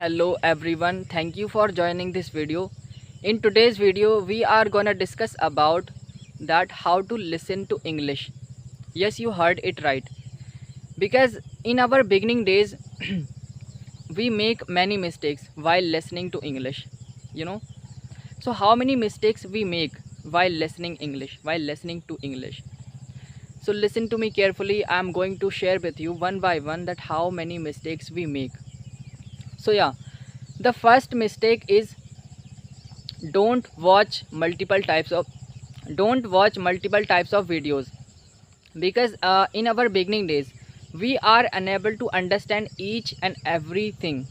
Hello everyone, thank you for joining this video. In today's video we are gonna discuss about that how to listen to English. Yes, you heard it right. Because in our beginning days we make many mistakes while listening to English. You know? So how many mistakes we make while listening to English? So listen to me carefully. I am going to share with you one by one that how many mistakes we make. So yeah, the first mistake is don't watch multiple types of videos. Because in our beginning days we are unable to understand each and everything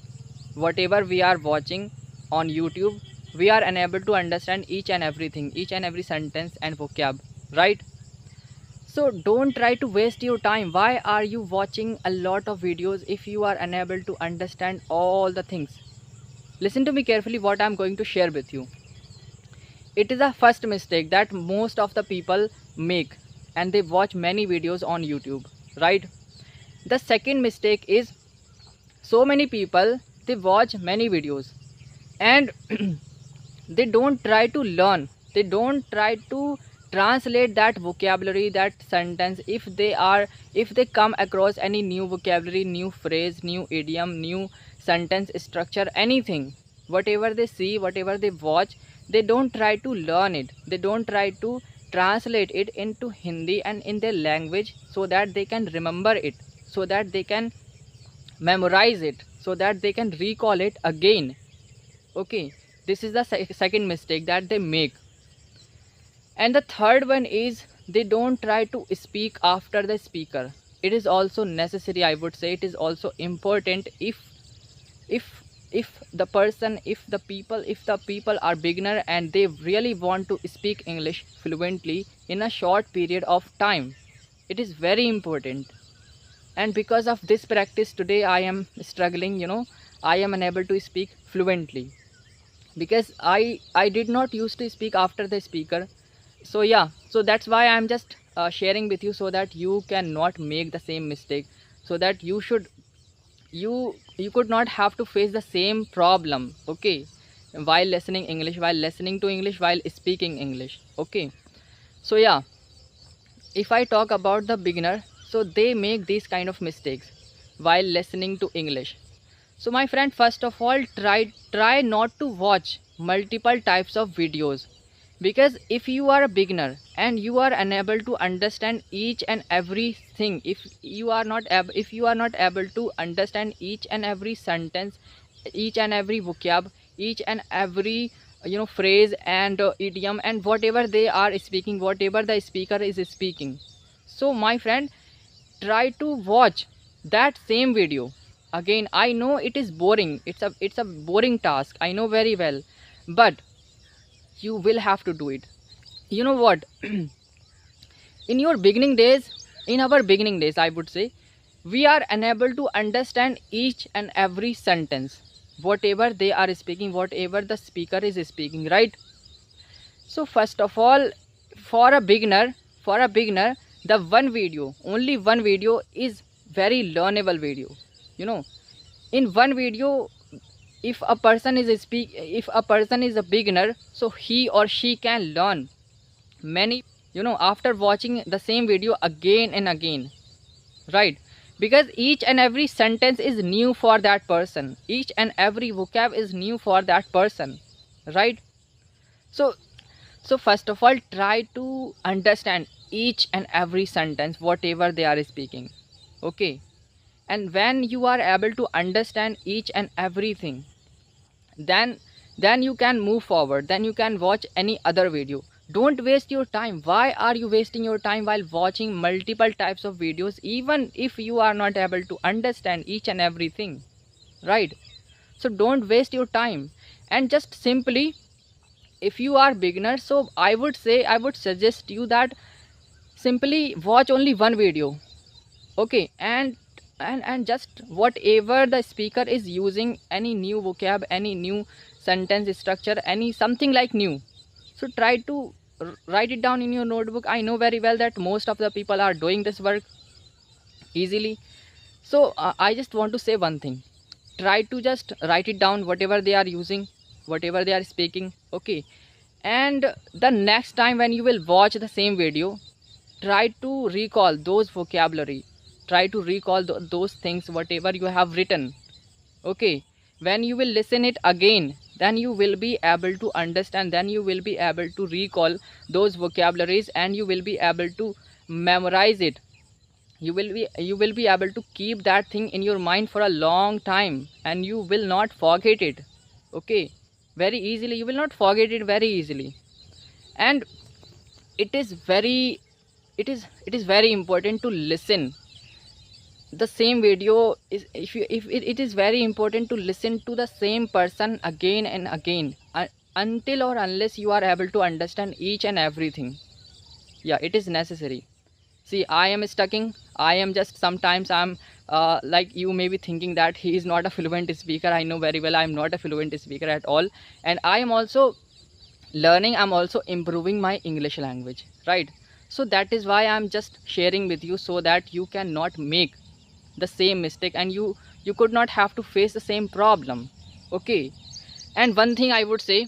whatever we are watching on YouTube. We are unable to understand each and everything, each and every sentence and vocab, right? So don't try to waste your time. Why are you watching a lot of videos if you are unable to understand all the things? Listen to me carefully what I'm going to share with you. It is a first mistake that most of the people make, and they watch many videos on YouTube, right? The second mistake is so many people, they watch many videos and they don't try to learn, they don't try to translate that vocabulary, that sentence. If they come across any new vocabulary, new phrase, new idiom, new sentence structure, anything, whatever they see, whatever they watch, they don't try to learn it, they don't try to translate it into Hindi and in their language, so that they can remember it, so that they can memorize it, so that they can recall it again. Okay, this is the second mistake that they make. And the third one is they don't try to speak after the speaker. It is also necessary, I would say. It is also important. If the people are beginner and they really want to speak English fluently in a short period of time, it is very important. And because of this practice today I am struggling, I am unable to speak fluently, because I did not used to speak after the speaker. So yeah, so that's why I'm just sharing with you, so that you cannot make the same mistake, so that you could not have to face the same problem. Okay, while listening English, while listening to English, while speaking English. Okay, so yeah, if I talk about the beginner, so they make these kind of mistakes while listening to English. So my friend, first of all, try not to watch multiple types of videos. Because if you are a beginner and you are unable to understand each and everything, if you are not able to understand each and every sentence, each and every vocab, each and every phrase and idiom, and whatever they are speaking, whatever the speaker is speaking, so my friend, try to watch that same video again. I know it is boring, it's a boring task, I know very well, but you will have to do it. You know what? In your beginning days, in our beginning days, I would say, we are unable to understand each and every sentence, whatever they are speaking, whatever the speaker is speaking, right? So first of all, for a beginner, the one video, only one video is very learnable video. You know, in one video, if a person is a beginner, so he or she can learn many, after watching the same video again and again, right? Because each and every sentence is new for that person, each and every vocab is new for that person, right? So so first of all, try to understand each and every sentence whatever they are speaking. Okay, and when you are able to understand each and everything, then you can move forward, then you can watch any other video. Don't waste your time. Why are you wasting your time while watching multiple types of videos, even if you are not able to understand each and everything, right? So don't waste your time, and just simply, if you are beginner, so I would suggest you that simply watch only one video. Okay, and just whatever the speaker is using, any new vocab, any new sentence structure, any something like new, so try to write it down in your notebook. I know very well that most of the people are doing this work easily. So I just want to say one thing. try to just write it down, whatever they are using, whatever they are speaking. Okay, and the next time when you will watch the same video, try to recall those vocabulary, try to recall those things whatever you have written. Okay, when you will listen it again, then you will be able to understand, then you will be able to recall those vocabularies, and you will be able to memorize it. You will be able to keep that thing in your mind for a long time, and you will not forget it. Okay, very easily, you will not forget it very easily. And it is very it is very important to listen the same video. Is if it is very important to listen to the same person again and again, until or unless you are able to understand each and everything. Yeah, it is necessary. See, I am stucking, I am just sometimes I'm like, you may be thinking that he is not a fluent speaker. I know very well I am not a fluent speaker at all, and I am also learning, I'm also improving my English language, right? So that is why I'm just sharing with you, so that you cannot make the same mistake, and you could not have to face the same problem. Okay, and one thing I would say,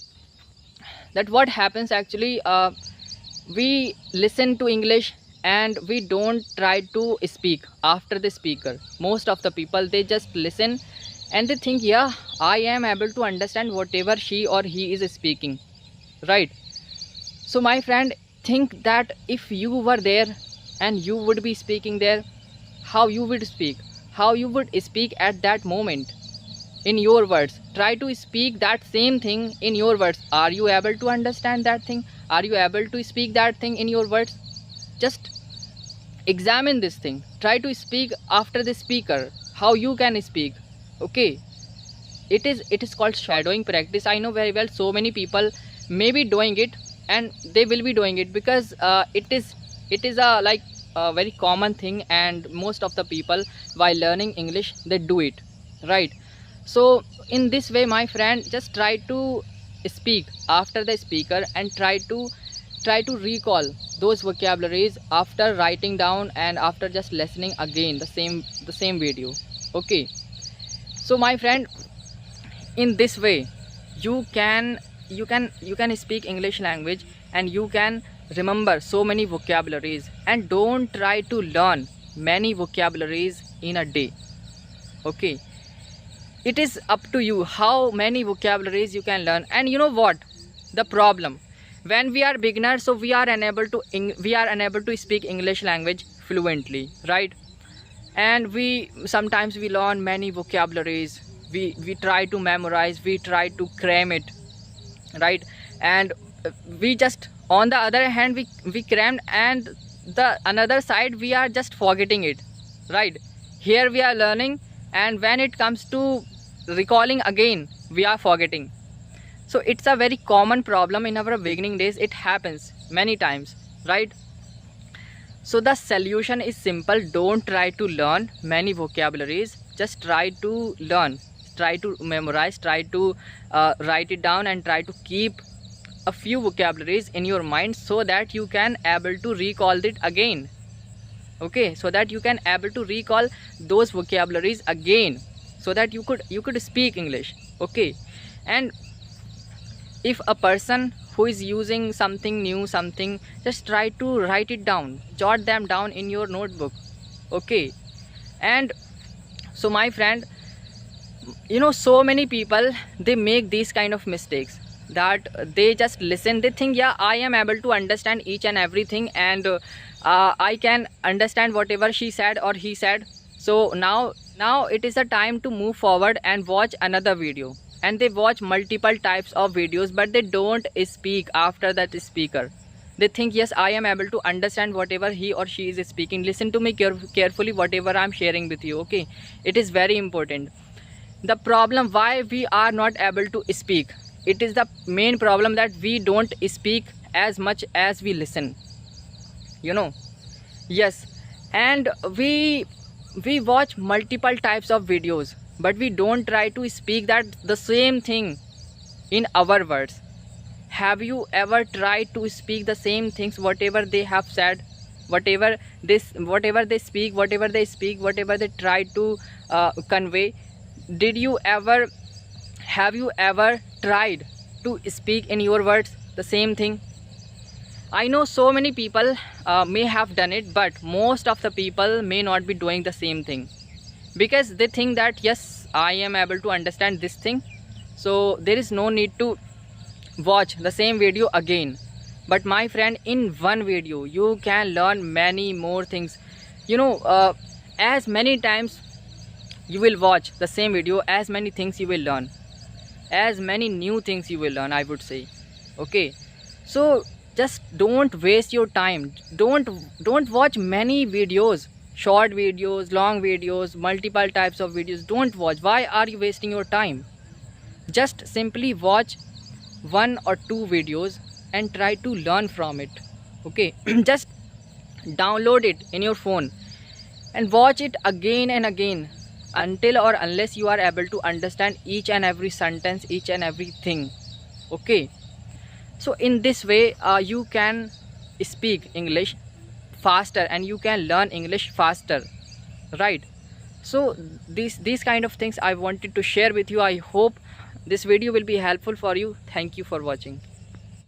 that what happens actually, we listen to English and we don't try to speak after the speaker. Most of the people, they just listen and they think, yeah, I am able to understand whatever she or he is speaking, right? So my friend, think that if you were there and you would be speaking there, how you would speak, how you would speak at that moment in your words. Try to speak that same thing in your words. Are you able to understand that thing? Are you able to speak that thing in your words? Just examine this thing. Try to speak after the speaker, how you can speak. Okay, it is called shadowing practice. I know very well so many people may be doing it, and they will be doing it because it is a like a very common thing, and most of the people while learning English, they do it, right? So in this way, my friend, just try to speak after the speaker, and try to recall those vocabularies after writing down and after just listening again the same video. Okay, so my friend, in this way you can speak English language, and you can remember so many vocabularies. And don't try to learn many vocabularies in a day. Okay, it is up to you how many vocabularies you can learn. And you know what the problem, when we are beginners, so we are unable to speak English language fluently, right? And we sometimes we learn many vocabularies, we try to memorize, we try to cram it, right? And we just, on the other hand, we crammed, and the another side we are just forgetting it, right? Here we are learning, and when it comes to recalling again, we are forgetting. So it's a very common problem in our beginning days. It happens many times, right? So the solution is simple. Don't try to learn many vocabularies. Just try to learn, try to memorize, try to write it down, and try to keep a few vocabularies in your mind, so that you can able to recall it again. Okay, so that you can able to recall those vocabularies again, so that you could speak English. Okay, and if a person who is using something new, something, just try to write it down, jot them down in your notebook. Okay, and so my friend, you know, so many people, they make these kind of mistakes, that they just listen, they think, yeah, I am able to understand each and everything, and I can understand whatever she said or he said. So now it is a time to move forward and watch another video. And they watch multiple types of videos, but they don't speak after that speaker. They think, yes, I am able to understand whatever he or she is speaking. Listen to me carefully, whatever I am sharing with you. Okay, it is very important. The problem why we are not able to speak, it is the main problem, that we don't speak as much as we listen, you know. Yes, and we watch multiple types of videos, but we don't try to speak that the same thing in our words. Have you ever tried to speak the same things, whatever they have said, whatever they speak, whatever they try to convey? have you ever tried to speak in your words the same thing? I know so many people may have done it, but most of the people may not be doing the same thing, because they think that yes, I am able to understand this thing, so there is no need to watch the same video again. But my friend, in one video you can learn many more things. As many times you will watch the same video, as many things you will learn, as many new things you will learn, I would say. Okay, so just don't waste your time. Don't watch many videos, short videos, long videos, multiple types of videos. Don't watch. Why are you wasting your time? Just simply watch one or two videos and try to learn from it. Okay, just download it in your phone and watch it again and again, until or unless you are able to understand each and every sentence, each and everything. Okay, so in this way you can speak English faster and you can learn English faster, right? So these kind of things I wanted to share with you. I hope this video will be helpful for you. Thank you for watching.